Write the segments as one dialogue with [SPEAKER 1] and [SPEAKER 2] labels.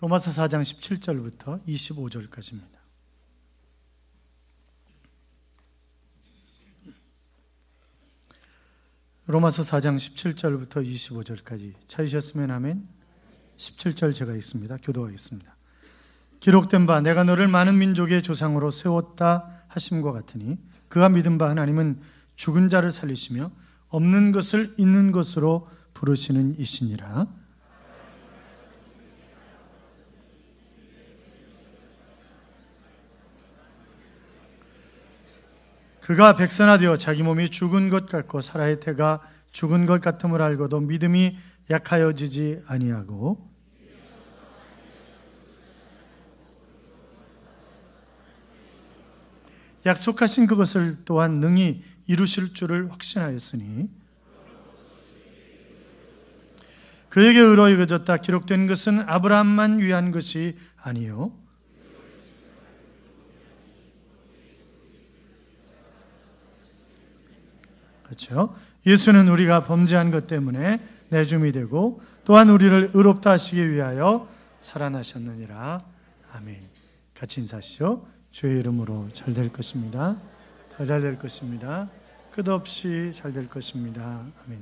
[SPEAKER 1] 로마서 4장 17절부터 25절까지입니다. 로마서 4장 17절부터 25절까지 찾으셨으면 아멘. 17절 제가 읽습니다. 교도하겠습니다. 기록된 바 내가 너를 많은 민족의 조상으로 세웠다 하심과 같으니 그가 믿은 바 하나님은 죽은 자를 살리시며 없는 것을 있는 것으로 부르시는 이시니라. 그가 백선하되어 자기 몸이 죽은 것 같고 사라의 태가 죽은 것 같음을 알고도 믿음이 약하여지지 아니하고 약속하신 그것을 또한 능히 이루실 줄을 확신하였으니 그에게 의로 여겨졌다 기록된 것은 아브라함만 위한 것이 아니요 그렇죠? 예수는 우리가 범죄한 것 때문에 내줌이 되고 또한 우리를 의롭다 하시기 위하여 살아나셨느니라. 아멘. 같이 인사하시죠. 주의 이름으로 잘 될 것입니다. 더 잘 될 것입니다. 끝없이 잘 될 것입니다. 아멘.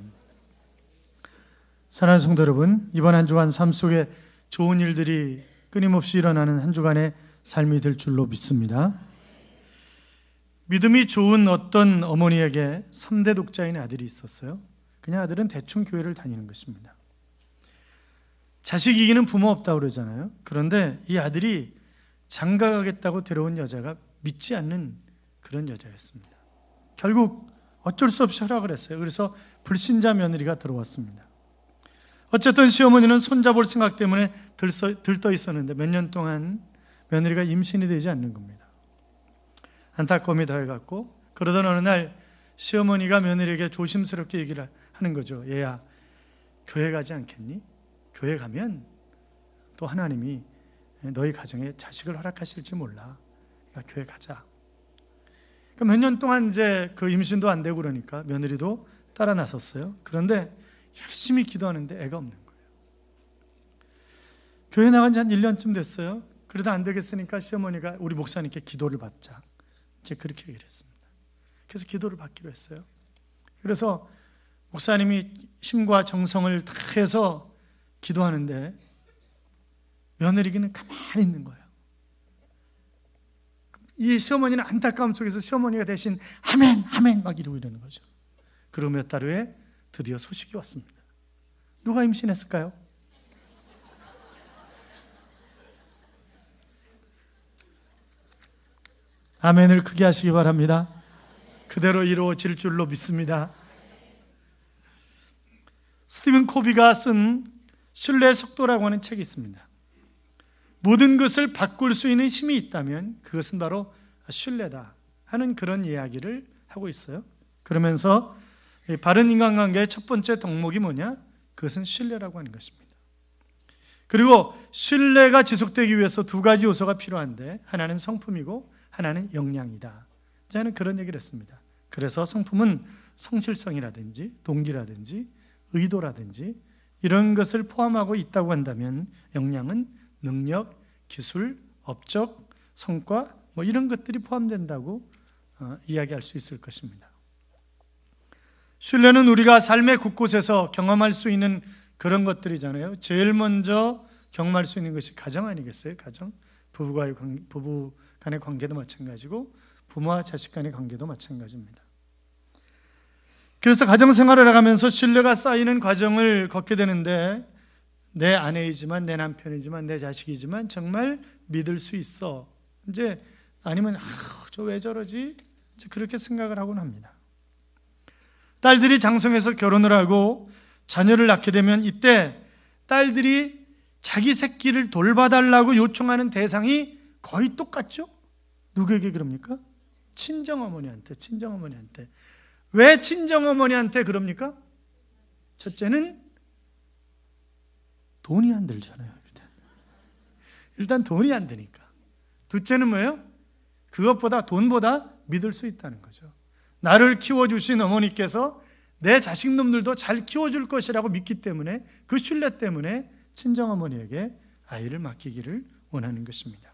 [SPEAKER 1] 사랑하는 성도 여러분, 이번 한 주간 삶 속에 좋은 일들이 끊임없이 일어나는 한 주간의 삶이 될 줄로 믿습니다. 믿음이 좋은 어떤 어머니에게 3대 독자인 아들이 있었어요. 그냥 아들은 대충 교회를 다니는 것입니다. 자식 이기는 부모 없다고 그러잖아요. 그런데 이 아들이 장가가겠다고 데려온 여자가 믿지 않는 그런 여자였습니다. 결국 어쩔 수 없이 허락을 했어요. 그래서 불신자 며느리가 들어왔습니다. 어쨌든 시어머니는 손잡을 생각 때문에 들떠 있었는데 몇 년 동안 며느리가 임신이 되지 않는 겁니다. 안타까움이 더해갖고 그러던 어느 날 시어머니가 며느리에게 조심스럽게 얘기를 하는 거죠. 얘야, 교회 가지 않겠니? 교회 가면 또 하나님이 너희 가정에 자식을 허락하실지 몰라. 그러니까 교회 가자. 그러니까 몇 년 동안 이제 그 임신도 안 되고 그러니까 며느리도 따라 나섰어요. 그런데 열심히 기도하는데 애가 없는 거예요. 교회 나간 지 한 1년쯤 됐어요. 그러다 안 되겠으니까 시어머니가 우리 목사님께 기도를 받자. 이제 그렇게 얘기를 했습니다. 그래서 기도를 받기로 했어요. 그래서 목사님이 힘과 정성을 다 해서 기도하는데 며느리는 가만히 있는 거예요. 이 시어머니는 안타까움 속에서 시어머니가 대신 아멘, 아멘 막 이러고 이러는 거죠. 그리고 몇 달 후에 드디어 소식이 왔습니다. 누가 임신했을까요? 아멘을 크게 하시기 바랍니다. 그대로 이루어질 줄로 믿습니다. 스티븐 코비가 쓴 신뢰의 속도라고 하는 책이 있습니다. 모든 것을 바꿀 수 있는 힘이 있다면 그것은 바로 신뢰다 하는 그런 이야기를 하고 있어요. 그러면서 바른 인간관계의 첫 번째 덕목이 뭐냐? 그것은 신뢰라고 하는 것입니다. 그리고 신뢰가 지속되기 위해서 두 가지 요소가 필요한데 하나는 성품이고 하나는 역량이다. 저는 그런 얘기를 했습니다. 그래서 성품은 성실성이라든지 동기라든지 의도라든지 이런 것을 포함하고 있다고 한다면 역량은 능력, 기술, 업적, 성과 뭐 이런 것들이 포함된다고 이야기할 수 있을 것입니다. 신뢰는 우리가 삶의 곳곳에서 경험할 수 있는 그런 것들이잖아요. 제일 먼저 경험할 수 있는 것이 가정 아니겠어요? 가정. 부부 간의 관계도 마찬가지고 부모와 자식 간의 관계도 마찬가지입니다. 그래서 가정생활을 해가면서 신뢰가 쌓이는 과정을 걷게 되는데 내 아내이지만 내 남편이지만 내 자식이지만 정말 믿을 수 있어. 이제 아니면 저 왜 저러지? 이제 그렇게 생각을 하곤 합니다. 딸들이 장성해서 결혼을 하고 자녀를 낳게 되면 이때 딸들이 자기 새끼를 돌봐달라고 요청하는 대상이 거의 똑같죠? 누구에게 그럽니까? 친정어머니한테. 왜 친정어머니한테 그럽니까? 첫째는 돈이 안 들잖아요. 일단 돈이 안 드니까. 둘째는 뭐예요? 그것보다 돈보다 믿을 수 있다는 거죠. 나를 키워주신 어머니께서 내 자식놈들도 잘 키워줄 것이라고 믿기 때문에 그 신뢰 때문에 친정어머니에게 아이를 맡기기를 원하는 것입니다.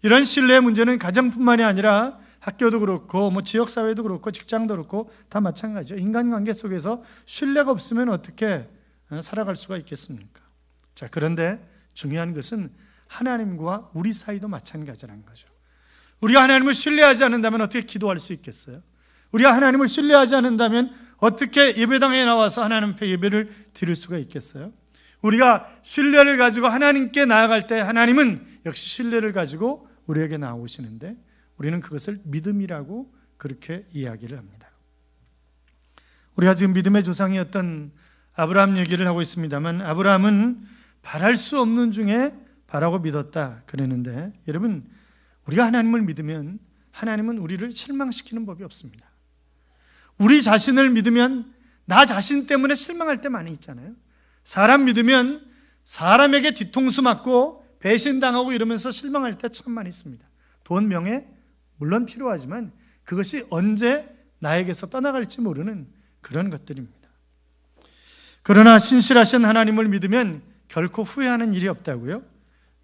[SPEAKER 1] 이런 신뢰의 문제는 가정뿐만이 아니라 학교도 그렇고 지역사회도 그렇고 직장도 그렇고 다 마찬가지죠. 인간관계 속에서 신뢰가 없으면 어떻게 살아갈 수가 있겠습니까? 자, 그런데 중요한 것은 하나님과 우리 사이도 마찬가지라는 거죠. 우리가 하나님을 신뢰하지 않는다면 어떻게 기도할 수 있겠어요? 우리가 하나님을 신뢰하지 않는다면 어떻게 예배당에 나와서 하나님 앞에 예배를 드릴 수가 있겠어요? 우리가 신뢰를 가지고 하나님께 나아갈 때 하나님은 역시 신뢰를 가지고 우리에게 나오시는데 우리는 그것을 믿음이라고 그렇게 이야기를 합니다. 우리가 지금 믿음의 조상이었던 아브라함 얘기를 하고 있습니다만 아브라함은 바랄 수 없는 중에 바라고 믿었다 그랬는데 여러분 우리가 하나님을 믿으면 하나님은 우리를 실망시키는 법이 없습니다. 우리 자신을 믿으면 나 자신 때문에 실망할 때 많이 있잖아요. 사람 믿으면 사람에게 뒤통수 맞고 배신당하고 이러면서 실망할 때 참 많이 있습니다. 돈, 명예 물론 필요하지만 그것이 언제 나에게서 떠나갈지 모르는 그런 것들입니다. 그러나 신실하신 하나님을 믿으면 결코 후회하는 일이 없다고요.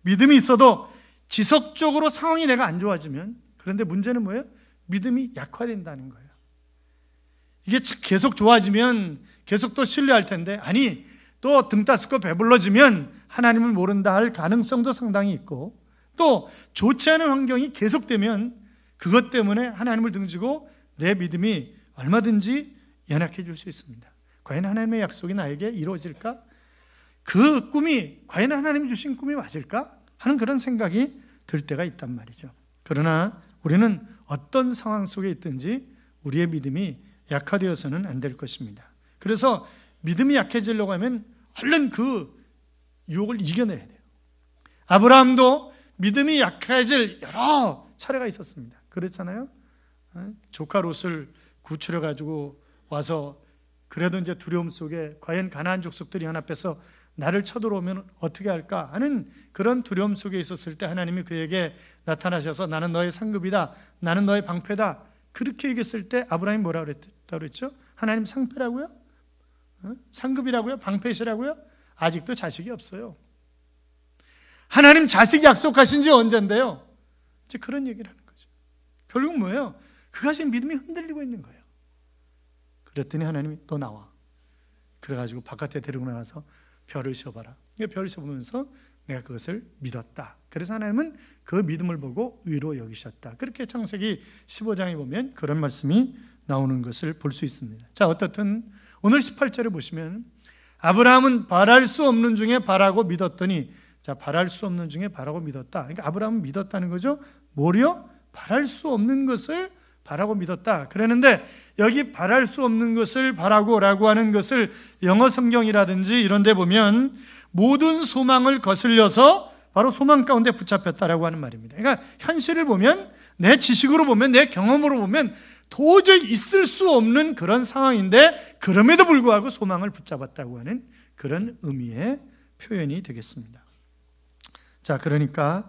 [SPEAKER 1] 믿음이 있어도 지속적으로 상황이 내가 안 좋아지면 그런데 문제는 뭐예요? 믿음이 약화된다는 거예요. 이게 계속 좋아지면 계속 또 신뢰할 텐데 아니 또 등 따스고 배불러지면 하나님을 모른다 할 가능성도 상당히 있고 또 좋지 않은 환경이 계속되면 그것 때문에 하나님을 등지고 내 믿음이 얼마든지 연약해질 수 있습니다. 과연 하나님의 약속이 나에게 이루어질까? 그 꿈이 과연 하나님이 주신 꿈이 맞을까? 하는 그런 생각이 들 때가 있단 말이죠. 그러나 우리는 어떤 상황 속에 있든지 우리의 믿음이 약화되어서는 안 될 것입니다. 그래서 믿음이 약해지려고 하면 얼른 그 유혹을 이겨내야 돼요. 아브라함도 믿음이 약해질 여러 차례가 있었습니다. 그렇잖아요. 조카 롯을 구출해 가지고 와서 그래도 이제 두려움 속에 과연 가나안 족속들이 연합해서 나를 쳐들어오면 어떻게 할까 하는 그런 두려움 속에 있었을 때 하나님이 그에게 나타나셔서 나는 너의 상급이다. 나는 너의 방패다. 그렇게 얘기했을 때 아브라함이 뭐라고 그랬죠? 하나님 상패라고요? 상급이라고요? 방패시라고요? 아직도 자식이 없어요. 하나님 자식 약속하신 지 언젠데요? 이제 그런 얘기를 하는 거죠. 결국 뭐예요? 그것이 믿음이 흔들리고 있는 거예요. 그랬더니 하나님이 또 나와. 그래가지고 바깥에 데리고 나가서 별을 씌워봐라. 별을 씌워보면서 내가 그것을 믿었다. 그래서 하나님은 그 믿음을 보고 의로 여기셨다. 그렇게 창세기 15장에 보면 그런 말씀이 나오는 것을 볼 수 있습니다. 자, 어떻든 오늘 18절에 보시면 아브라함은 바랄 수 없는 중에 바라고 믿었더니 자, 바랄 수 없는 중에 바라고 믿었다. 그러니까 아브라함은 믿었다는 거죠. 뭐요? 바랄 수 없는 것을 바라고 믿었다. 그러는데 여기 바랄 수 없는 것을 바라고라고 하는 것을 영어 성경이라든지 이런 데 보면 모든 소망을 거슬려서 바로 소망 가운데 붙잡혔다라고 하는 말입니다. 그러니까 현실을 보면 내 지식으로 보면 내 경험으로 보면 도저히 있을 수 없는 그런 상황인데 그럼에도 불구하고 소망을 붙잡았다고 하는 그런 의미의 표현이 되겠습니다. 자, 그러니까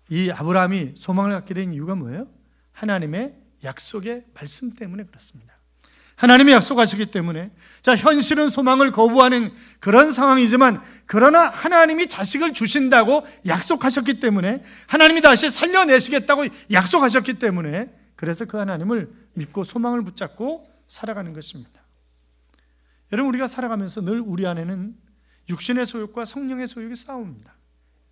[SPEAKER 1] 이 아브라함이 소망을 갖게 된 이유가 뭐예요? 하나님의 약속의 말씀 때문에 그렇습니다. 하나님이 약속하시기 때문에 자, 현실은 소망을 거부하는 그런 상황이지만 그러나 하나님이 자식을 주신다고 약속하셨기 때문에 하나님이 다시 살려내시겠다고 약속하셨기 때문에 그래서 그 하나님을 믿고 소망을 붙잡고 살아가는 것입니다. 여러분 우리가 살아가면서 늘 우리 안에는 육신의 소욕과 성령의 소욕이 싸웁니다.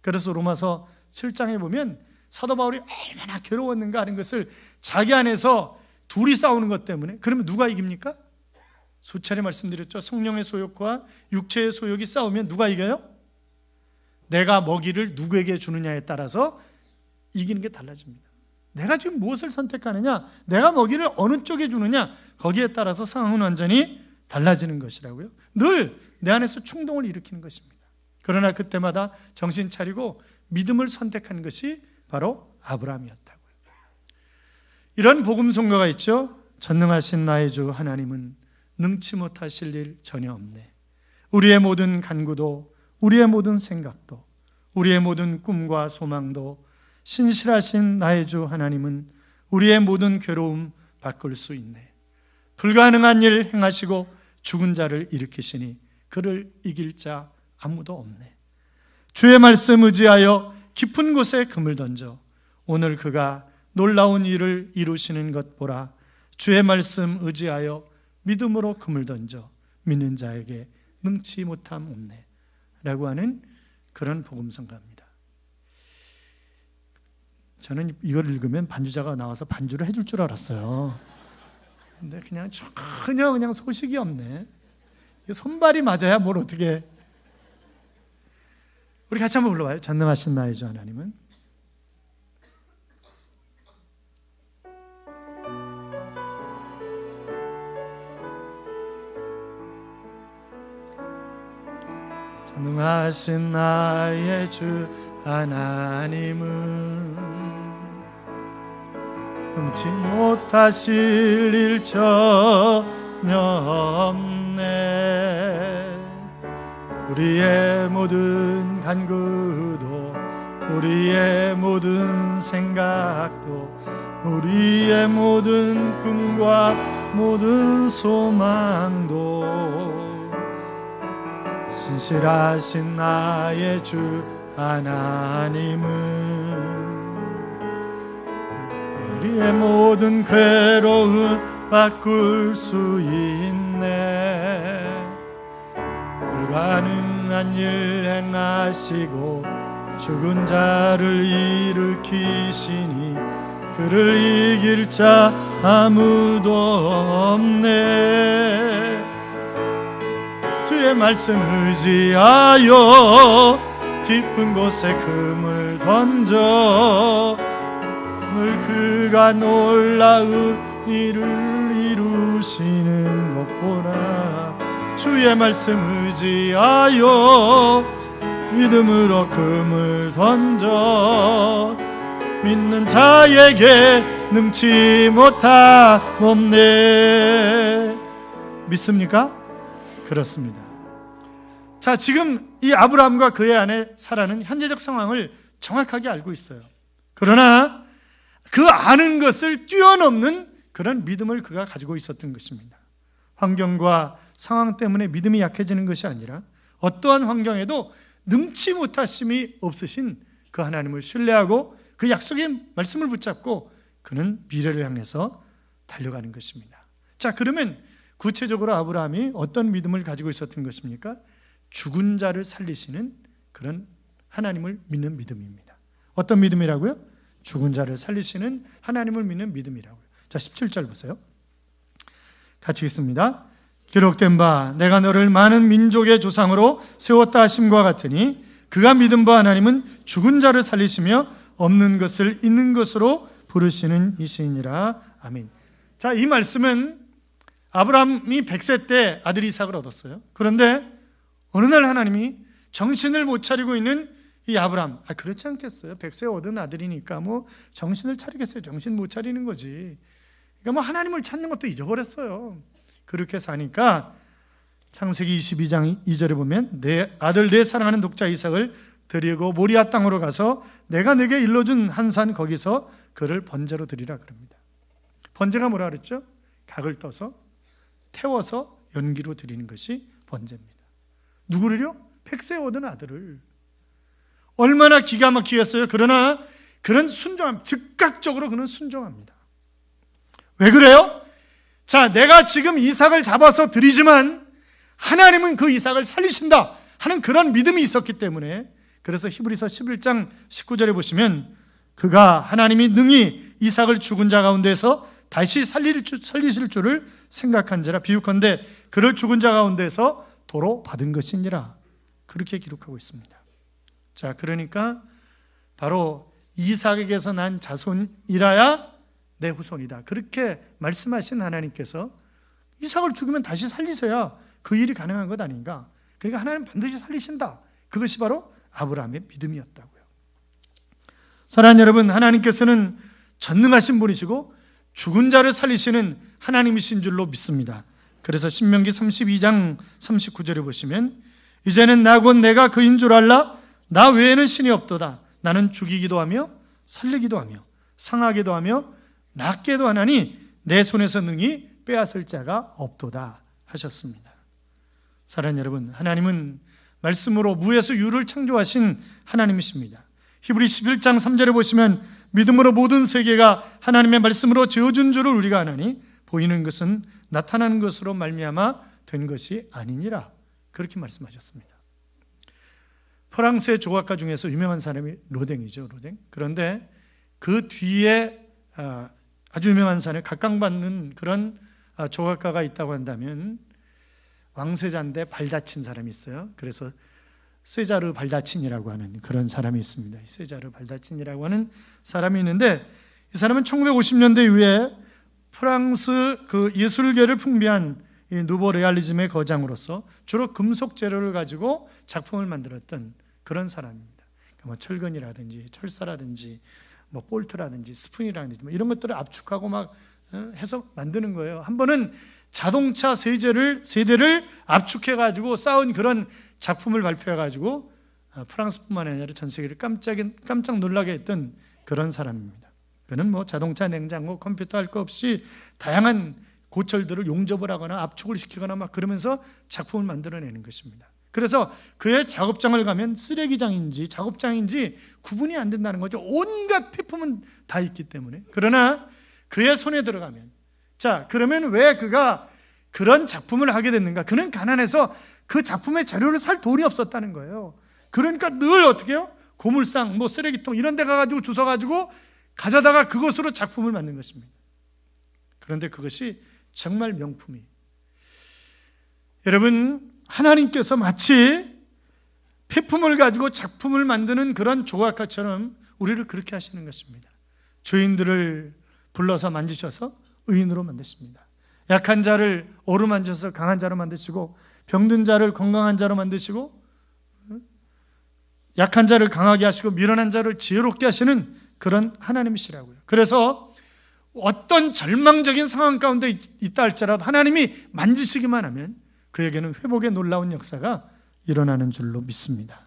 [SPEAKER 1] 그래서 로마서 7장에 보면 사도 바울이 얼마나 괴로웠는가 하는 것을 자기 안에서 둘이 싸우는 것 때문에 그러면 누가 이깁니까? 수차례 말씀드렸죠. 성령의 소욕과 육체의 소욕이 싸우면 누가 이겨요? 내가 먹이를 누구에게 주느냐에 따라서 이기는 게 달라집니다. 내가 지금 무엇을 선택하느냐, 내가 먹이를 어느 쪽에 주느냐 거기에 따라서 상황은 완전히 달라지는 것이라고요. 늘 내 안에서 충동을 일으키는 것입니다. 그러나 그때마다 정신 차리고 믿음을 선택한 것이 바로 아브라함이었다고요. 이런 복음 성가가 있죠. 전능하신 나의 주 하나님은 능치 못하실 일 전혀 없네. 우리의 모든 간구도 우리의 모든 생각도 우리의 모든 꿈과 소망도 신실하신 나의 주 하나님은 우리의 모든 괴로움 바꿀 수 있네. 불가능한 일 행하시고 죽은 자를 일으키시니 그를 이길 자 아무도 없네. 주의 말씀 의지하여 깊은 곳에 금을 던져 오늘 그가 놀라운 일을 이루시는 것 보라. 주의 말씀 의지하여 믿음으로 금을 던져 믿는 자에게 능치 못함 없네 라고 하는 그런 복음성가입니다. 저는 이걸 읽으면 반주자가 나와서 반주를 해줄 줄 알았어요. 근데 전혀 그냥 소식이 없네. 손발이 맞아야 뭘 어떻게 해. 우리 같이 한번 불러봐요. 전능하신 나의 주 하나님은. 전능하신 나의 주 하나님은 금치 못하실 일 전혀 없네. 우리의 모든 간구도 우리의 모든 생각도 우리의 모든 꿈과 모든 소망도 신실하신 나의 주 하나님은 우리의 모든 괴로움 바꿀 수 있네. 불가능한 일 행하시고 죽은 자를 일으키시니 그를 이길 자 아무도 없네. 주의 말씀 의지하여 깊은 곳에 금을 던져 오늘 그가 놀라운 일을 이루시는 것 보라. 주의 말씀 의지하여 믿음으로 금을 던져 믿는 자에게 능치 못함 없네. 믿습니까? 그렇습니다. 자, 지금 이 아브라함과 그의 아내 사라는 현재적 상황을 정확하게 알고 있어요. 그러나 그 아는 것을 뛰어넘는 그런 믿음을 그가 가지고 있었던 것입니다. 환경과 상황 때문에 믿음이 약해지는 것이 아니라 어떠한 환경에도 능치 못하심이 없으신 그 하나님을 신뢰하고 그 약속의 말씀을 붙잡고 그는 미래를 향해서 달려가는 것입니다. 자, 그러면 구체적으로 아브라함이 어떤 믿음을 가지고 있었던 것입니까? 죽은 자를 살리시는 그런 하나님을 믿는 믿음입니다. 어떤 믿음이라고요? 죽은 자를 살리시는 하나님을 믿는 믿음이라고요. 자, 17절 보세요. 같이 읽습니다. 기록된 바 내가 너를 많은 민족의 조상으로 세웠다 하심과 같으니 그가 믿은 바 하나님은 죽은 자를 살리시며 없는 것을 있는 것으로 부르시는 이시니라. 아멘. 자, 이 말씀은 아브라함이 100세 때 아들 이삭을 얻었어요. 그런데 어느 날 하나님이 정신을 못 차리고 있는 이 아브라함, 그렇지 않겠어요? 100세 얻은 아들이니까 뭐 정신을 차리겠어요? 정신 못 차리는 거지. 그러니까 뭐 하나님을 찾는 것도 잊어버렸어요. 그렇게 사니까 창세기 22장 2절에 보면 내 아들 내 사랑하는 독자 이삭을 드리고 모리아 땅으로 가서 내가 내게 일러준 한 산 거기서 그를 번제로 드리라 그럽니다. 번제가 뭐라 그랬죠? 각을 떠서 태워서 연기로 드리는 것이 번제입니다. 누구를요? 100세 얻은 아들을. 얼마나 기가 막히겠어요. 그러나 그런 순종함, 즉각적으로 그는 순종합니다. 왜 그래요? 자, 내가 지금 이삭을 잡아서 드리지만 하나님은 그 이삭을 살리신다 하는 그런 믿음이 있었기 때문에, 그래서 히브리서 11장 19절에 보시면 그가 하나님이 능히 이삭을 죽은 자 가운데서 다시 살리실 줄을 생각한지라 비유컨대 그를 죽은 자 가운데서 도로 받은 것이니라, 그렇게 기록하고 있습니다. 자, 그러니까 바로 이삭에게서 난 자손이라야 내 후손이다, 그렇게 말씀하신 하나님께서 이삭을 죽이면 다시 살리셔야 그 일이 가능한 것 아닌가. 그러니까 하나님 반드시 살리신다, 그것이 바로 아브라함의 믿음이었다고요. 사랑하는 여러분, 하나님께서는 전능하신 분이시고 죽은 자를 살리시는 하나님이신 줄로 믿습니다. 그래서 신명기 32장 39절에 보시면 이제는 나 곧 내가 그인 줄 알라. 나 외에는 신이 없도다. 나는 죽이기도 하며 살리기도 하며 상하게도 하며 낫게도 하나니 내 손에서 능히 빼앗을 자가 없도다 하셨습니다. 사랑하는 여러분, 하나님은 말씀으로 무에서 유를 창조하신 하나님이십니다. 히브리 11장 3절에 보시면 믿음으로 모든 세계가 하나님의 말씀으로 지어준 줄을 우리가 아나니 보이는 것은 나타나는 것으로 말미암아 된 것이 아니니라. 그렇게 말씀하셨습니다. 프랑스의 조각가 중에서 유명한 사람이 로댕이죠. 로댕. 그런데 그 뒤에 아주 유명한 사람이 각광받는 그런 조각가가 있다고 한다면 왕세자인데 발 다친 사람이 있어요. 그래서 세자르 발다친이라고 하는 그런 사람이 있습니다. 세자르 발다친이라고 하는 사람이 있는데 이 사람은 1950년대 이후에 프랑스 그 예술계를 풍미한 이 누보 레알리즘의 거장으로서 주로 금속 재료를 가지고 작품을 만들었던 그런 사람입니다. 그러니까 뭐 철근이라든지 철사라든지 뭐 볼트라든지 스푼이라든지 뭐 이런 것들을 압축하고 막 해서 만드는 거예요. 한 번은 자동차 세대를 압축해가지고 쌓은 그런 작품을 발표해가지고 프랑스뿐만 아니라 전 세계를 깜짝 놀라게 했던 그런 사람입니다. 그는 뭐 자동차, 냉장고, 컴퓨터 할 거 없이 다양한 고철들을 용접을 하거나 압축을 시키거나 막 그러면서 작품을 만들어내는 것입니다. 그래서 그의 작업장을 가면 쓰레기장인지 작업장인지 구분이 안 된다는 거죠. 온갖 폐품은 다 있기 때문에. 그러나 그의 손에 들어가면, 자, 그러면 왜 그가 그런 작품을 하게 됐는가? 그는 가난해서 그 작품의 재료를 살 돈이 없었다는 거예요. 그러니까 늘 어떻게 해요? 고물상, 뭐 쓰레기통 이런 데 가가지고 주워가지고 가져다가 그것으로 작품을 만든 것입니다. 그런데 그것이 정말 명품이. 여러분, 하나님께서 마치 폐품을 가지고 작품을 만드는 그런 조각가처럼 우리를 그렇게 하시는 것입니다. 죄인들을 불러서 만지셔서 의인으로 만드십니다. 약한 자를 어루만져서 강한 자로 만드시고 병든 자를 건강한 자로 만드시고 약한 자를 강하게 하시고 미련한 자를 지혜롭게 하시는 그런 하나님이시라고요. 그래서 어떤 절망적인 상황 가운데 있다 할지라도 하나님이 만지시기만 하면 그에게는 회복의 놀라운 역사가 일어나는 줄로 믿습니다.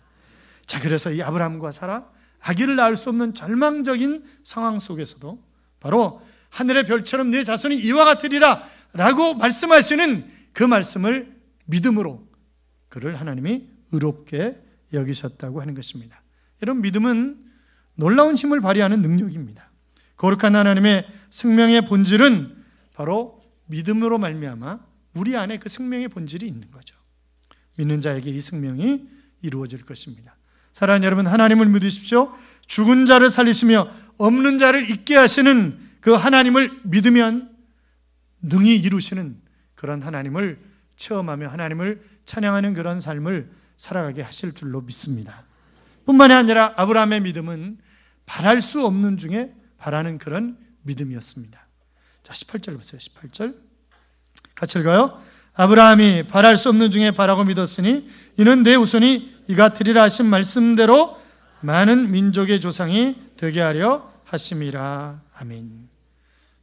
[SPEAKER 1] 자, 그래서 이 아브라함과 사라 아기를 낳을 수 없는 절망적인 상황 속에서도 바로 하늘의 별처럼 네 자손이 이와 같으리라 라고 말씀하시는 그 말씀을 믿음으로 그를 하나님이 의롭게 여기셨다고 하는 것입니다. 여러분, 믿음은 놀라운 힘을 발휘하는 능력입니다. 거룩한 하나님의 생명의 본질은 바로 믿음으로 말미암아 우리 안에 그 생명의 본질이 있는 거죠. 믿는 자에게 이 생명이 이루어질 것입니다. 사랑하는 여러분, 하나님을 믿으십시오. 죽은 자를 살리시며 없는 자를 있게 하시는 그 하나님을 믿으면 능히 이루시는 그런 하나님을 체험하며 하나님을 찬양하는 그런 삶을 살아가게 하실 줄로 믿습니다. 뿐만이 아니라 아브라함의 믿음은 바랄 수 없는 중에 바라는 그런 믿음이었습니다. 자, 18절 보세요. 18절 같이 읽어요. 아브라함이 바랄 수 없는 중에 바라고 믿었으니 이는 내 후손이 이가 되리라 하신 말씀대로 많은 민족의 조상이 되게 하려 하심이라. 아멘.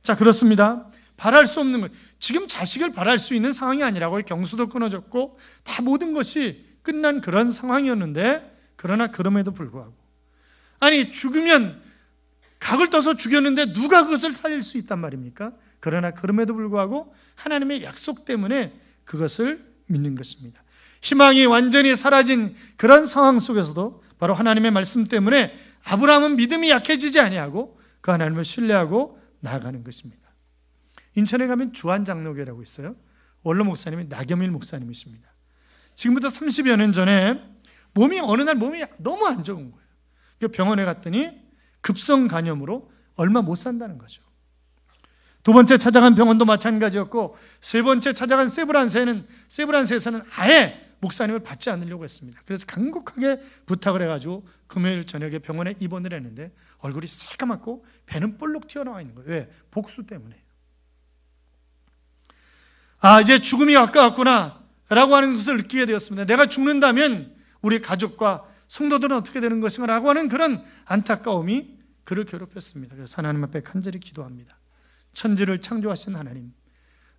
[SPEAKER 1] 자, 그렇습니다. 바랄 수 없는 것. 지금 자식을 바랄 수 있는 상황이 아니라고요. 경수도 끊어졌고 다 모든 것이 끝난 그런 상황이었는데, 그러나 그럼에도 불구하고, 아니 죽으면 각을 떠서 죽였는데 누가 그것을 살릴 수 있단 말입니까? 그러나 그럼에도 불구하고 하나님의 약속 때문에 그것을 믿는 것입니다. 희망이 완전히 사라진 그런 상황 속에서도 바로 하나님의 말씀 때문에 아브라함은 믿음이 약해지지 아니하고 그 하나님을 신뢰하고 나아가는 것입니다. 인천에 가면 주한장로교라고 있어요. 원로 목사님이 나겸일 목사님이십니다. 지금부터 30여 년 전에 어느 날 몸이 너무 안 좋은 거예요. 병원에 갔더니 급성 간염으로 얼마 못 산다는 거죠. 두 번째 찾아간 병원도 마찬가지였고, 세 번째 찾아간 세브란스에서는 아예 목사님을 받지 않으려고 했습니다. 그래서 간곡하게 부탁을 해가지고 금요일 저녁에 병원에 입원을 했는데 얼굴이 새까맣고 배는 볼록 튀어나와 있는 거예요. 왜? 복수 때문에. 아, 이제 죽음이 가까웠구나 라고 하는 것을 느끼게 되었습니다. 내가 죽는다면 우리 가족과 성도들은 어떻게 되는 것인가 라고 하는 그런 안타까움이 그를 괴롭혔습니다. 그래서 하나님 앞에 간절히 기도합니다. 천지를 창조하신 하나님,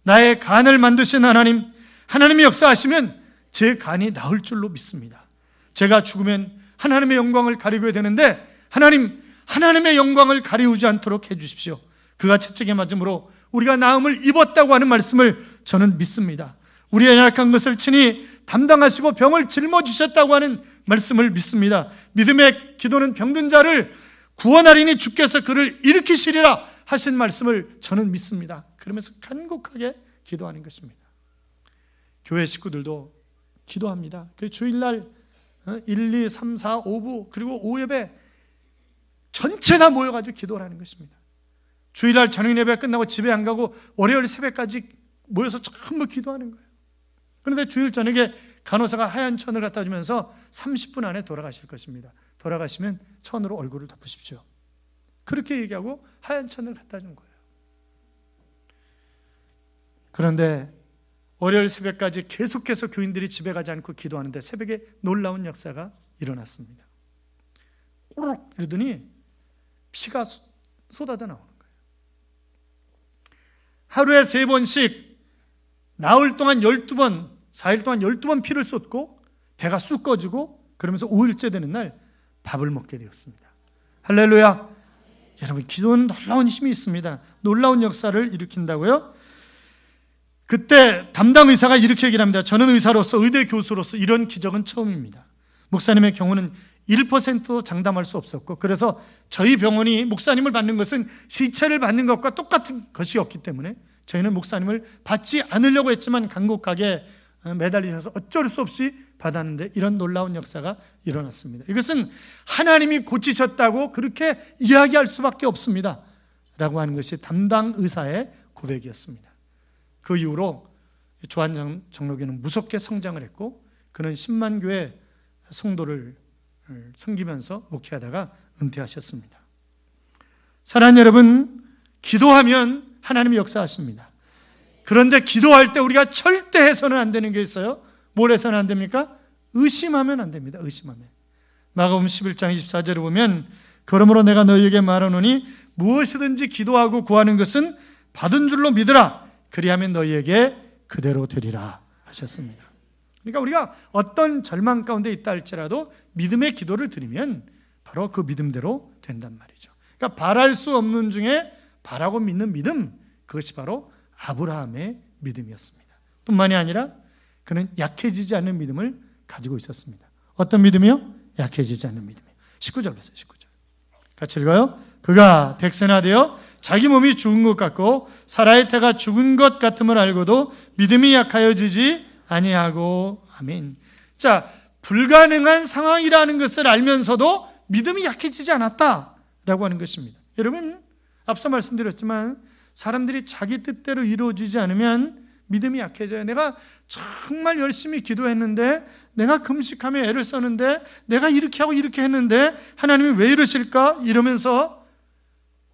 [SPEAKER 1] 나의 간을 만드신 하나님, 하나님이 역사하시면 제 간이 나을 줄로 믿습니다. 제가 죽으면 하나님의 영광을 가리고야 되는데 하나님, 하나님의 영광을 가리우지 않도록 해주십시오. 그가 채찍에 맞음으로 우리가 나음을 입었다고 하는 말씀을 저는 믿습니다. 우리의 연약한 것을 친히 담당하시고 병을 짊어지셨다고 하는 말씀을 믿습니다. 믿음의 기도는 병든 자를 구원하리니 주께서 그를 일으키시리라 하신 말씀을 저는 믿습니다. 그러면서 간곡하게 기도하는 것입니다. 교회 식구들도 기도합니다. 그 주일날 1, 2, 3, 4, 5부 그리고 5예배 전체 다 모여가지고 기도를 하는 것입니다. 주일날 저녁 예배 끝나고 집에 안 가고 월요일 새벽까지 모여서 전부 기도하는 거예요. 그런데 주일 저녁에 간호사가 하얀 천을 갖다 주면서 30분 안에 돌아가실 것입니다. 돌아가시면 천으로 얼굴을 덮으십시오. 그렇게 얘기하고 하얀 천을 갖다 준 거예요. 그런데 월요일 새벽까지 계속해서 교인들이 집에 가지 않고 기도하는데 새벽에 놀라운 역사가 일어났습니다. 꼬르륵 이러더니 피가 쏟아져 나오는 거예요. 하루에 3번씩 나흘 동안 12번, 4일 동안 12번 피를 쏟고 배가 쑥 꺼지고 그러면서 5일째 되는 날 밥을 먹게 되었습니다. 할렐루야! 여러분, 기도는 놀라운 힘이 있습니다. 놀라운 역사를 일으킨다고요? 그때 담당 의사가 이렇게 얘기를 합니다. 저는 의사로서, 의대 교수로서 이런 기적은 처음입니다. 목사님의 경우는 1%도 장담할 수 없었고, 그래서 저희 병원이 목사님을 받는 것은 시체를 받는 것과 똑같은 것이었기 때문에 저희는 목사님을 받지 않으려고 했지만 간곡하게 매달리셔서 어쩔 수 없이 받았는데 이런 놀라운 역사가 일어났습니다. 이것은 하나님이 고치셨다고 그렇게 이야기할 수밖에 없습니다. 라고 하는 것이 담당 의사의 고백이었습니다. 그 이후로 조한 장로교는 무섭게 성장을 했고 그는 10만 교회 성도를 섬기면서 목회하다가 은퇴하셨습니다. 사랑하는 여러분, 기도하면 하나님이 역사하십니다. 그런데 기도할 때 우리가 절대 해서는 안 되는 게 있어요. 뭘 해서는 안 됩니까? 의심하면 안 됩니다. 의심하면. 마가복음 11장 24절에 보면 그러므로 내가 너희에게 말하노니 무엇이든지 기도하고 구하는 것은 받은 줄로 믿으라. 그리하면 너희에게 그대로 되리라 하셨습니다. 그러니까 우리가 어떤 절망 가운데 있다 할지라도 믿음의 기도를 드리면 바로 그 믿음대로 된단 말이죠. 그러니까 바랄 수 없는 중에 바라고 믿는 믿음, 그것이 바로 아브라함의 믿음이었습니다. 뿐만이 아니라 그는 약해지지 않는 믿음을 가지고 있었습니다. 어떤 믿음이요? 약해지지 않는 믿음이요. 19절 보세요. 19절. 같이 읽어요. 그가 백세나 되어 자기 몸이 죽은 것 같고 사라의 태가 죽은 것 같음을 알고도 믿음이 약하여지지 아니하고. 아멘. 자, 불가능한 상황이라는 것을 알면서도 믿음이 약해지지 않았다라고 하는 것입니다. 여러분, 앞서 말씀드렸지만 사람들이 자기 뜻대로 이루어지지 않으면 믿음이 약해져요. 내가 정말 열심히 기도했는데, 내가 금식하며 애를 썼는데, 내가 이렇게 하고 이렇게 했는데 하나님이 왜 이러실까? 이러면서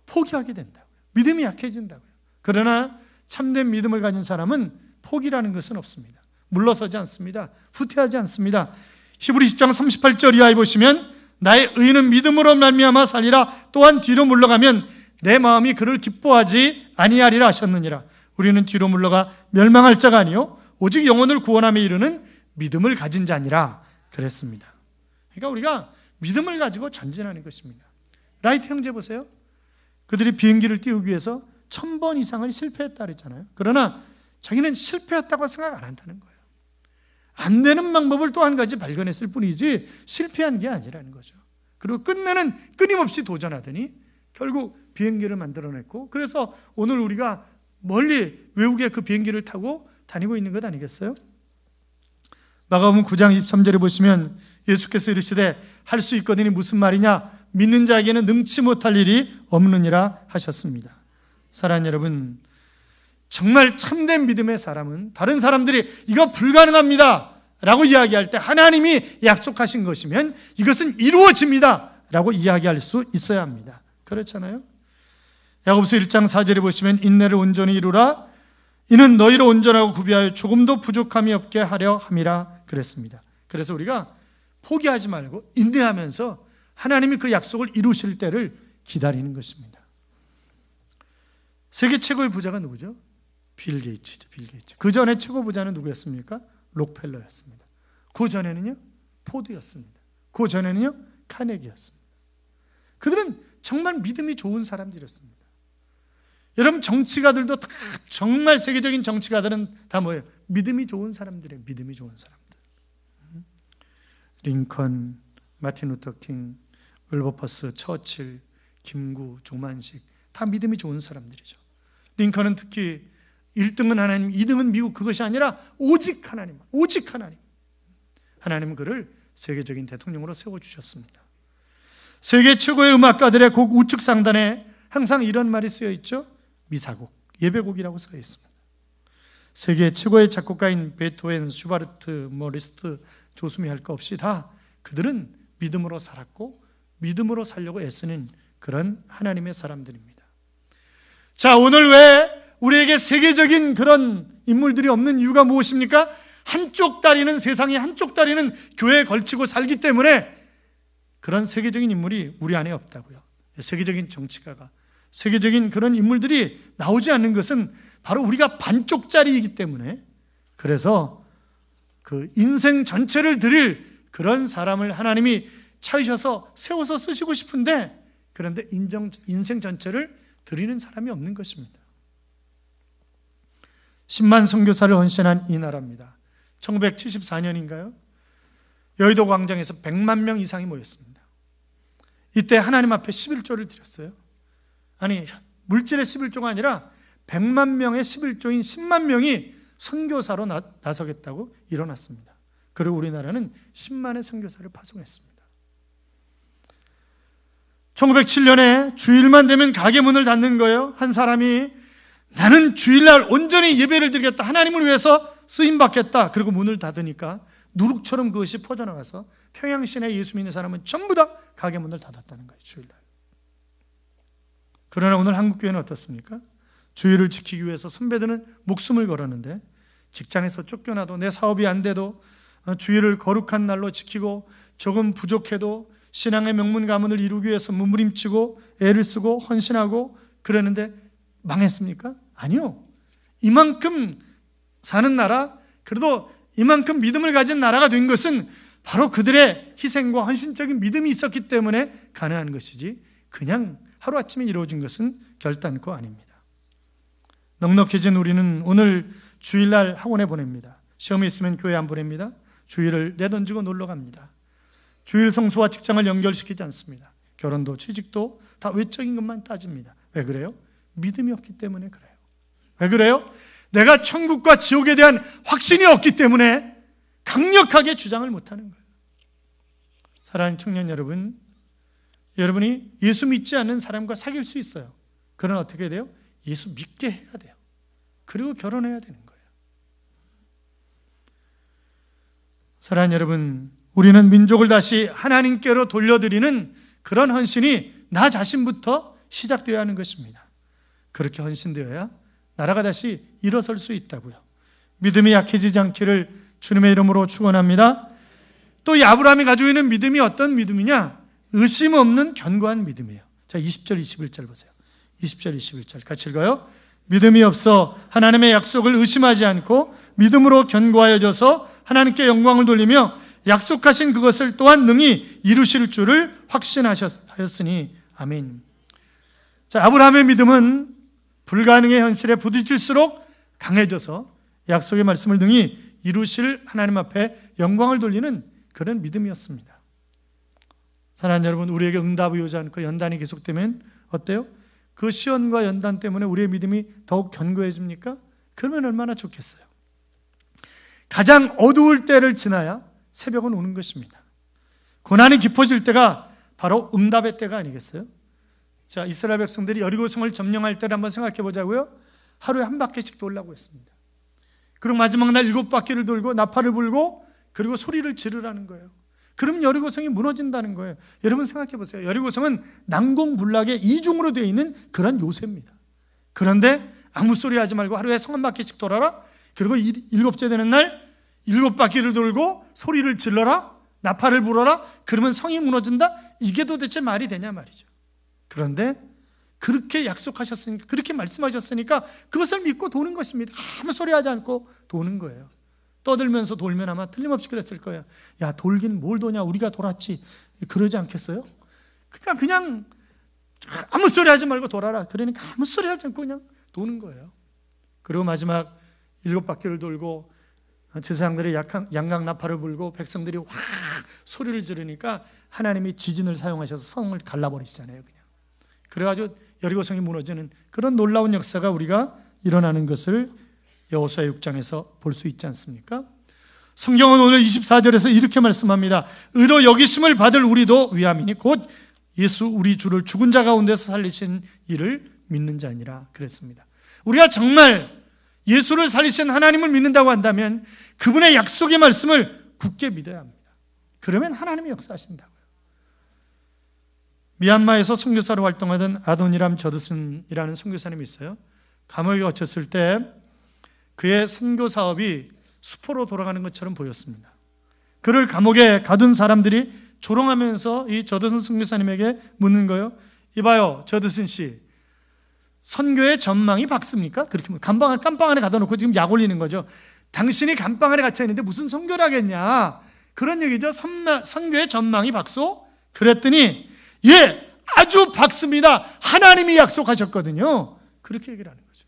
[SPEAKER 1] 포기하게 된다고요. 믿음이 약해진다고요. 그러나 참된 믿음을 가진 사람은 포기라는 것은 없습니다. 물러서지 않습니다. 후퇴하지 않습니다. 히브리 10장 38절 이하에 보시면 나의 의인은 믿음으로 말미암아 살리라. 또한 뒤로 물러가면 내 마음이 그를 기뻐하지 아니하리라 하셨느니라. 우리는 뒤로 물러가 멸망할 자가 아니요 오직 영혼을 구원함에 이르는 믿음을 가진 자니라 그랬습니다. 그러니까 우리가 믿음을 가지고 전진하는 것입니다. 라이트 형제 보세요. 그들이 비행기를 띄우기 위해서 1000번 이상을 실패했다 그랬잖아요. 그러나 자기는 실패했다고 생각 안 한다는 거예요. 안 되는 방법을 또 한 가지 발견했을 뿐이지 실패한 게 아니라는 거죠. 그리고 끝내는 끊임없이 도전하더니 결국 비행기를 만들어냈고, 그래서 오늘 우리가 멀리 외국에 그 비행기를 타고 다니고 있는 것 아니겠어요? 마가복음 9장 23절에 보시면 예수께서 이르시되 할 수 있거든이 무슨 말이냐? 믿는 자에게는 능치 못할 일이 없느니라 하셨습니다. 사랑하는 여러분, 정말 참된 믿음의 사람은 다른 사람들이 이거 불가능합니다 라고 이야기할 때 하나님이 약속하신 것이면 이것은 이루어집니다 라고 이야기할 수 있어야 합니다. 그렇잖아요? 야고보서 1장 4절에 보시면 인내를 온전히 이루라. 이는 너희를 온전하고 구비하여 조금도 부족함이 없게 하려 함이라 그랬습니다. 그래서 우리가 포기하지 말고 인내하면서 하나님이 그 약속을 이루실 때를 기다리는 것입니다. 세계 최고의 부자가 누구죠? 빌 게이츠죠. 빌 게이츠. 그 전에 최고 부자는 누구였습니까? 록펠러였습니다. 그 전에는요? 포드였습니다. 그 전에는요? 카네기였습니다. 그들은 정말 믿음이 좋은 사람들이었습니다. 여러분, 정치가들도 다 정말 세계적인 정치가들은 다 뭐예요? 믿음이 좋은 사람들이에요. 믿음이 좋은 사람들. 링컨, 마틴 루터 킹, 울버퍼스, 처칠, 김구, 조만식 다 믿음이 좋은 사람들이죠. 링컨은 특히 1등은 하나님, 2등은 미국 그것이 아니라 오직 하나님, 오직 하나님. 하나님은 그를 세계적인 대통령으로 세워주셨습니다. 세계 최고의 음악가들의 곡 우측 상단에 항상 이런 말이 쓰여 있죠. 미사곡, 예배곡이라고 쓰여 있습니다. 세계 최고의 작곡가인 베토벤, 슈바르트, 리스트, 조수미 할 거 없이 다 그들은 믿음으로 살았고 믿음으로 살려고 애쓰는 그런 하나님의 사람들입니다. 자, 오늘 왜 우리에게 세계적인 그런 인물들이 없는 이유가 무엇입니까? 한쪽 다리는 세상에, 한쪽 다리는 교회에 걸치고 살기 때문에 그런 세계적인 인물이 우리 안에 없다고요. 세계적인 정치가가, 세계적인 그런 인물들이 나오지 않는 것은 바로 우리가 반쪽짜리이기 때문에, 그래서 그 인생 전체를 드릴 그런 사람을 하나님이 찾으셔서 세워서 쓰시고 싶은데, 그런데 인생 전체를 드리는 사람이 없는 것입니다. 10만 선교사를 헌신한 이 나라입니다. 1974년인가요? 여의도 광장에서 100만 명 이상이 모였습니다. 이때 하나님 앞에 11조를 드렸어요. 아니, 물질의 11조가 아니라 100만 명의 11조인 10만 명이 선교사로 나서겠다고 일어났습니다. 그리고 우리나라는 10만의 선교사를 파송했습니다. 1907년에 주일만 되면 가게 문을 닫는 거예요. 한 사람이 나는 주일날 온전히 예배를 드리겠다, 하나님을 위해서 쓰임받겠다. 그리고 문을 닫으니까 누룩처럼 그것이 퍼져나가서 평양시내 예수 믿는 사람은 전부 다 가게 문을 닫았다는 거예요, 주일날. 그러나 오늘 한국교회는 어떻습니까? 주일을 지키기 위해서 선배들은 목숨을 걸었는데, 직장에서 쫓겨나도 내 사업이 안 돼도 주일을 거룩한 날로 지키고 조금 부족해도 신앙의 명문 가문을 이루기 위해서 몸부림치고 애를 쓰고 헌신하고 그러는데 망했습니까? 아니요. 이만큼 사는 나라, 그래도 이만큼 믿음을 가진 나라가 된 것은 바로 그들의 희생과 헌신적인 믿음이 있었기 때문에 가능한 것이지, 그냥 하루아침에 이루어진 것은 결단코 아닙니다. 넉넉해진 우리는 오늘 주일날 학원에 보냅니다. 시험이 있으면 교회 안 보냅니다. 주일을 내던지고 놀러 갑니다. 주일 성수와 직장을 연결시키지 않습니다. 결혼도 취직도 다 외적인 것만 따집니다. 왜 그래요? 믿음이 없기 때문에 그래요. 왜 그래요? 내가 천국과 지옥에 대한 확신이 없기 때문에 강력하게 주장을 못하는 거예요. 사랑하는 청년 여러분, 여러분이 예수 믿지 않는 사람과 사귈 수 있어요. 그러나 어떻게 돼요? 예수 믿게 해야 돼요. 그리고 결혼해야 되는 거예요. 사랑하는 여러분, 우리는 민족을 다시 하나님께로 돌려드리는 그런 헌신이 나 자신부터 시작되어야 하는 것입니다. 그렇게 헌신되어야 나라가 다시 일어설 수 있다고요. 믿음이 약해지지 않기를 주님의 이름으로 축원합니다. 또 이 아브라함이 가지고 있는 믿음이 어떤 믿음이냐? 의심 없는 견고한 믿음이에요. 자, 20절, 21절 보세요. 20절, 21절 같이 읽어요. 믿음이 없어 하나님의 약속을 의심하지 않고 믿음으로 견고하여져서 하나님께 영광을 돌리며 약속하신 그것을 또한 능히 이루실 줄을 확신하였으니 아멘. 자, 아브라함의 믿음은 불가능의 현실에 부딪힐수록 강해져서 약속의 말씀을 능히 이루실 하나님 앞에 영광을 돌리는 그런 믿음이었습니다. 사랑하는 여러분, 우리에게 응답이 오지 않고 연단이 계속되면 어때요? 그 시연과 연단 때문에 우리의 믿음이 더욱 견고해집니까? 그러면 얼마나 좋겠어요. 가장 어두울 때를 지나야 새벽은 오는 것입니다. 고난이 깊어질 때가 바로 응답의 때가 아니겠어요? 자, 이스라엘 백성들이 여리고성을 점령할 때를 한번 생각해 보자고요. 하루에 한 바퀴씩 돌라고 했습니다. 그리고 마지막 날 7바퀴를 돌고 나팔을 불고 그리고 소리를 지르라는 거예요. 그럼 여리고성이 무너진다는 거예요. 여러분 생각해 보세요. 여리고성은 난공불락의 이중으로 되어 있는 그런 요새입니다. 그런데 아무 소리 하지 말고 하루에 성 한 바퀴씩 돌아라. 그리고 7째 되는 날 7바퀴를 돌고 소리를 질러라. 나팔을 불어라. 그러면 성이 무너진다? 이게 도대체 말이 되냐 말이죠. 그런데 그렇게 약속하셨으니까, 그렇게 말씀하셨으니까 그것을 믿고 도는 것입니다. 아무 소리 하지 않고 도는 거예요. 떠들면서 돌면 아마 틀림없이 그랬을 거예요. 야, 돌긴 뭘 도냐, 우리가 돌았지. 그러지 않겠어요? 그냥 아무 소리 하지 말고 돌아라. 그러니까 아무 소리 하지 않고 그냥 도는 거예요. 그리고 마지막 7바퀴를 돌고 제사장들이 양강나팔을 불고 백성들이 확 소리를 지르니까 하나님이 지진을 사용하셔서 성을 갈라버리시잖아요. 그냥. 그래가지고 여리고성이 무너지는 그런 놀라운 역사가 우리가 일어나는 것을 여호수아 6장에서 볼 수 있지 않습니까? 성경은 오늘 24절에서 이렇게 말씀합니다. 의로 여기심을 받을 우리도 위함이니 곧 예수 우리 주를 죽은 자 가운데서 살리신 이를 믿는 자니라 그랬습니다. 우리가 정말 예수를 살리신 하나님을 믿는다고 한다면 그분의 약속의 말씀을 굳게 믿어야 합니다. 그러면 하나님이 역사하신다고요. 미얀마에서 선교사로 활동하던 아도니람 저드슨이라는 선교사님이 있어요. 감옥에 갇혔을 때 그의 선교 사업이 수포로 돌아가는 것처럼 보였습니다. 그를 감옥에 가둔 사람들이 조롱하면서 이 저드슨 선교사님에게 묻는 거예요. 이봐요, 저드슨 씨, 선교의 전망이 밝습니까? 그렇게 감방 안에 가둬 놓고 지금 약 올리는 거죠. 당신이 감방 안에 갇혀 있는데 무슨 선교를 하겠냐? 그런 얘기죠. 선교의 전망이 밝소? 그랬더니 예, 아주 밝습니다. 하나님이 약속하셨거든요. 그렇게 얘기를 하는 거죠.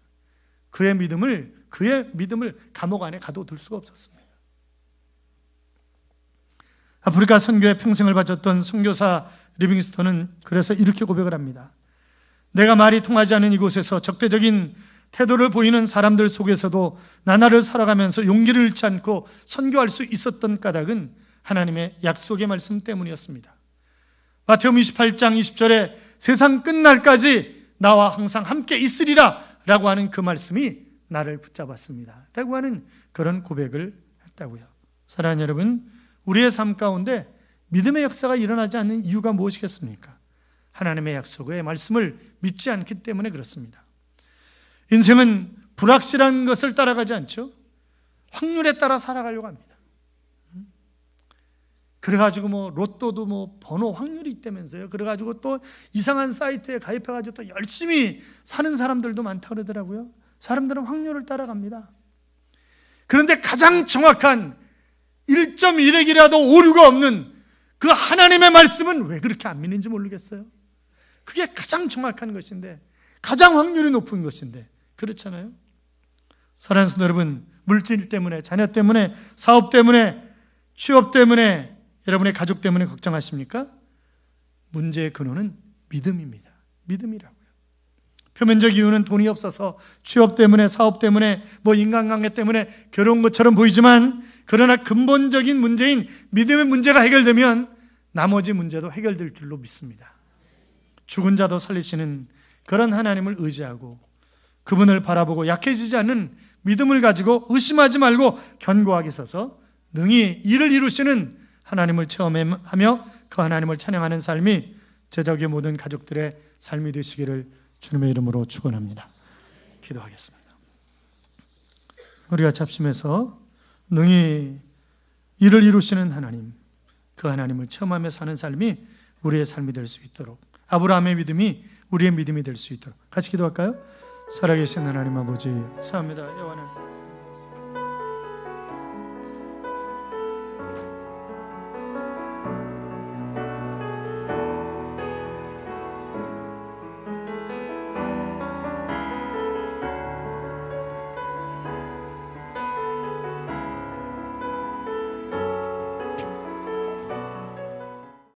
[SPEAKER 1] 그의 믿음을 감옥 안에 가둬둘 수가 없었습니다. 아프리카 선교에 평생을 바쳤던 선교사 리빙스턴은 그래서 이렇게 고백을 합니다. 내가 말이 통하지 않은 이곳에서 적대적인 태도를 보이는 사람들 속에서도 나날을 살아가면서 용기를 잃지 않고 선교할 수 있었던 까닭은 하나님의 약속의 말씀 때문이었습니다. 마태복음 28장 20절에 세상 끝날까지 나와 항상 함께 있으리라 라고 하는 그 말씀이 나를 붙잡았습니다 라고 하는 그런 고백을 했다고요. 사랑하는 여러분, 우리의 삶 가운데 믿음의 역사가 일어나지 않는 이유가 무엇이겠습니까? 하나님의 약속의 말씀을 믿지 않기 때문에 그렇습니다. 인생은 불확실한 것을 따라가지 않죠. 확률에 따라 살아가려고 합니다. 그래가지고 로또도 번호 확률이 있다면서요. 그래가지고 또 이상한 사이트에 가입해가지고 또 열심히 사는 사람들도 많다 그러더라고요. 사람들은 확률을 따라갑니다. 그런데 가장 정확한 1.1핵이라도 오류가 없는 그 하나님의 말씀은 왜 그렇게 안 믿는지 모르겠어요. 그게 가장 정확한 것인데, 가장 확률이 높은 것인데, 그렇잖아요. 사랑하는 성도 여러분, 물질 때문에, 자녀 때문에, 사업 때문에, 취업 때문에, 여러분의 가족 때문에 걱정하십니까? 문제의 근원은 믿음입니다. 믿음이라고요. 표면적 이유는 돈이 없어서, 취업 때문에, 사업 때문에, 인간관계 때문에 괴로운 것처럼 보이지만, 그러나 근본적인 문제인 믿음의 문제가 해결되면 나머지 문제도 해결될 줄로 믿습니다. 죽은 자도 살리시는 그런 하나님을 의지하고 그분을 바라보고 약해지지 않는 믿음을 가지고 의심하지 말고 견고하게 서서 능히 일을 이루시는 하나님을 체험하며 그 하나님을 찬양하는 삶이 제자교회 모든 가족들의 삶이 되시기를 주님의 이름으로 축원합니다. 기도하겠습니다. 우리가 잡심해서 능히 일을 이루시는 하나님, 그 하나님을 체험하며 사는 삶이 우리의 삶이 될 수 있도록, 아브라함의 믿음이 우리의 믿음이 될 수 있도록 같이 기도할까요? 살아계신 하나님 아버지, 감사합니다. 여호와는